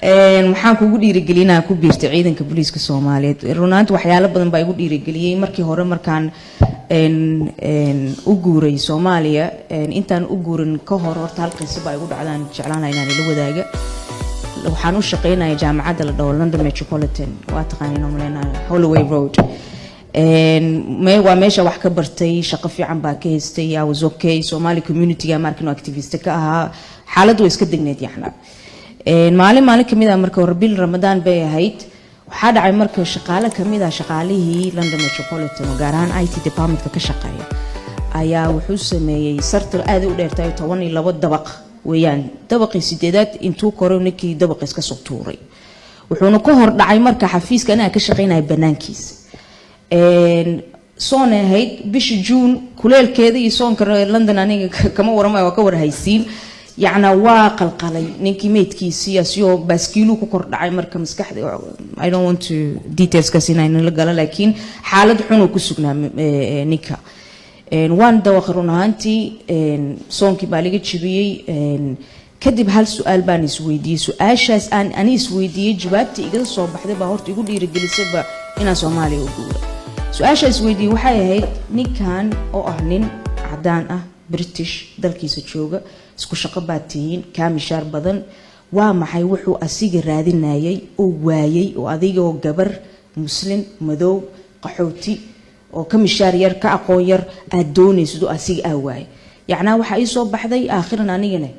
waxaan kugu dhiirigelinaa ku biirtay ciidanka booliiska Soomaaliyeed runaantii waxyaalo badan baa igu dhiirigeliyay markii hore markaan u guuray Soomaaliya intaan u guurin ka hor horta hal qiso baa igu dhacdaan jeclaanay inaan la wadaaga waxaan u shaqeynaa jaamacadda la dhaho London Metropolitan waa taqaaniin oo maleena Holloway Road waa meesha wax ka bartay shaqo fiican baa ka haystay I was okay Somali community markaan activist ka ahaa xaaladdu iska degneed yaxna maalin kamid ah marka Rabiul Ramadaan bay ahayd waxaa dhacay marka shaqaale kamid ah shaqaalihii London Metropolitan oo gaar ahaan IT department ka shaqeeya ayaa wuxuu sameeyay sartal aad u dheertay 12 dabaq weeyaan dabaqii sideedaad intuu koroniki dabaq iska soo tuuray wuxuuna ka hor dhacay marka xafiiska anaa ka shaqeynay banaankiisa soon ahayd bishi June kuleelkeeda iyo soonka London aniga kama waramayo waa ka warhaysiin يعني واقلقلي نينكي ميتكيسي أسيو باسكيلو كوكور دعي مركا مسكحدي I don't want to details كاسينا إنه لقالا لكن حالة حنو كسوكنا نيكا وان دواخرون هانتي صونكي باليجي تشبيي كدب هالسؤال باني سويدي سؤال شاس أني سويدي جوابتي إقل صوب بحدي باهورت يقول لي رجلي سبا إنا صومالي وقول سؤال شاس سويدي وحاي هاي نيكان أو أهلين عدان بريتش دالكيسة جوجا isku shaqo baatiin kaamishaar badan waa maxay wuxuu asiga raadinayay oo waayay oo adiga oo gabar muslim madow qaxooti oo kaamishaar yar ka aqoon yar aad doonayso asiga aa waay yacna waxa ay soo baxday aakhiran anigana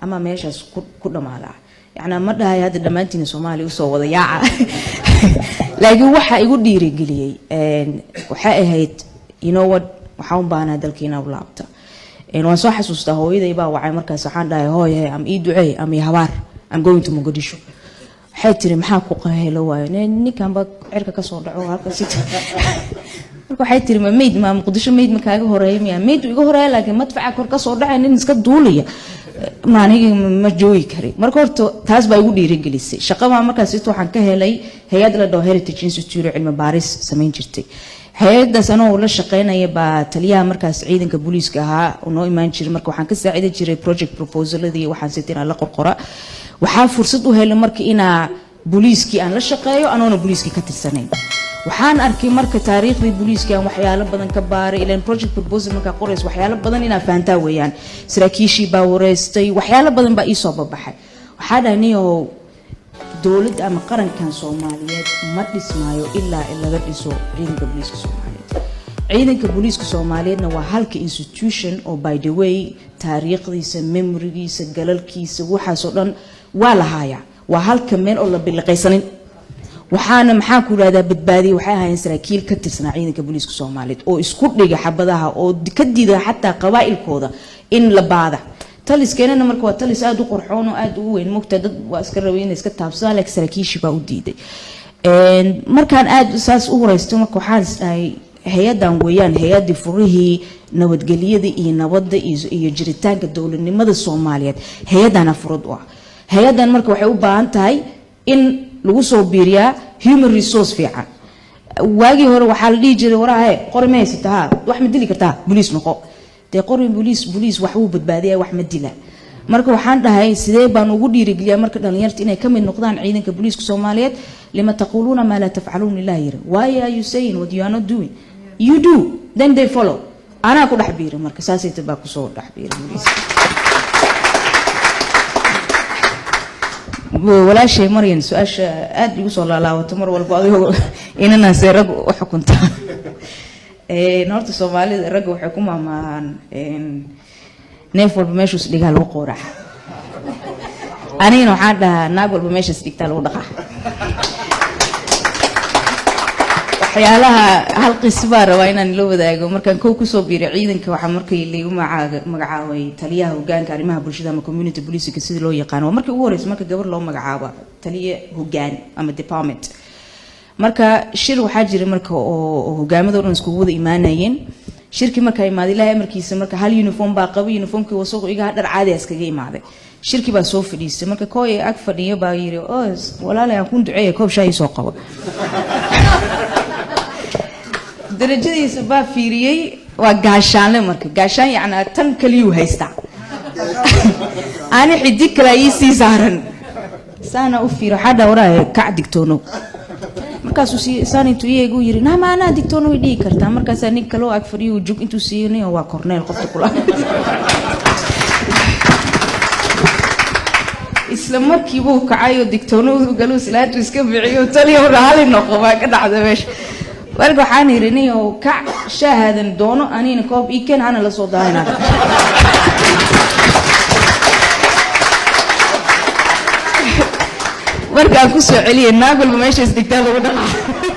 ama meeshaas ku dhamaada yacna ma dhahay hada dhamaantiin Soomaali u soo wada yaaca laakiin waxa igu dhiirigeliyay waxa ahayd you know what waxa u baahnaa dalkeena u laabta waan soo xasuustaa hooyaday baa wacay markaas waxaan dhahay hooyo am ii ducey am ii habaar I'm going to Mogadishu waxay tiri maxaa ku qahelo waayo ninkan ba cirka ka soo dhaco halkaas marka waxay tiri ma Mogadishu ma kaaga horeeyay miya meed iga horeeyay laakiin madfaca kor ka soo dhacay nin iska duulaya maaniga ma joogi kari marka horta taas baa igu dhiirigelisay shaqada markaas waxaan ka helay hay'ad la dhaho Heritage Institute cilmi baaris sameyn jirtay hay'adaas anoo la shaqeynaya baa taliyaha markaas ciidanka booliiska ahaa oo noo imaan jiray marka waxaan ka saaciday jiray project proposaladii waxaan siteen la qorqora waxaa fursad u helay marka ina booliiskii aan la shaqeeyo anoona booliiskii ka tirsanayn waxaan arkay marka taariikhdii booliiska aan waxyaalo badan ka baaray ilaan project proposal marka qorays waxyaalo badan ina fahantaa weeyaan saraakiishii baa wareystay waxyaalo badan baa ii soo babaxay waxaa dhaaniyo dawlad ama qarankan Soomaaliyeed ma dhismaayo ilaa laga dhiso ciidanka booliiska Soomaaliyeed ciidanka booliiska Soomaaliyeedna waa halka institution oo by the way taariikhdiisa memorygiisa galalkiisa waxa soo dhan waa la haya waa halka meel oo la bilaqaysanin waxaana maxaa ku raada badbaadiye waxay ahaayeen saraakiil ka tirsan ciidanka booliiska Soomaaliyeed oo isku dhiga xabadaha oo ka diida xataa qabaa'ilkooda in la baada taliskeenana marka waa talis aad u qorxoon oo aad u weyn mugta dad waa iska raweyn iska taabsan laakiin saraakiishi baa u diiday markaan aad saas u horeysto marka waxaan isdhahay hay'adan weeyaan hay'adii furihii nabadgelyada iyo nabadda iyo jiritaanka dawladnimada Soomaaliyeed hay'adana furad u ah hay'adan marka waxay u baahan tahay in lagu soo biiriyaa human resource fiican waagi hore waxa la dhigi jiray waraha qormaysataa wax ma dili kartaa booliis noqo de qorin booliis wax uu badbaadiyaa wax ma dila marka waxaan dhahay sidee baan ugu dhiirigeliyaa marka dhalinyarta inay ka mid noqdaan ciidanka booliiska Soomaaliyeed lima taquluna ma la taf'alun lillahi why are you saying what you are not doing you do then they follow ana ku dhaxbiir marka saasay tabaa ku soo dhaxbiir booliiska walaashay Maryan su'aasha aad igu soo laalaawato mar walba adiga inana seerad u xukunta horta Soomaalida rag waxay ku maamaahan neef walba meeshaas dhigaa lagu qoorax anina waxaan dhahaa naag walba meeshaas dhigtaa lagu dhaqaa waxyaalaha hal qisbaa rabaa inaan la wadaago markaan ku soo biiray ciidanka waxa markii la igu magacaabay taliyaha hoggaanka arrimaha bulshada ama community policing sida loo yaqaan waa markii ugu horeysay marka gabar loo magacaabo taliye hoggaan ama department marka shir waxaa jiray marka oo hogaamada dhan isku wada iimaanayeen shirki marka imaadey ilaahay markiisa marka hal uniform baa qabay uniformkii wasaqo iga dhar caadi iskaga imaaday shirki baa soo fadhiistay marka kooy ag fadhiyo baa yiri oo walaalay aan ku duceeyay koob shay soo qabo darajadiisa baa fiiriyay waa gaashaanle marka gaashaan yacna tan kaliyu haysta ani xidig kala ii sii saaran saana u fiiro xada waraa ka digtoono markaas uu saan intuu iyagu yiri nama ana digtoono way dhigi kartaa markaas nin kale oo ag fadhiyo jug intuu siiyay waa korneel qofta kula isla markii buu kacayo digtoono galuu salaad iska bixiyo taliyo raali noqo waa ka dhacday meesha walba waxaan irinayo ka shaahadan doono anina koob ii keen ana la soo daayna markaan ku soo celiyay naagulba meesha isdigtaa lagu dhaqaa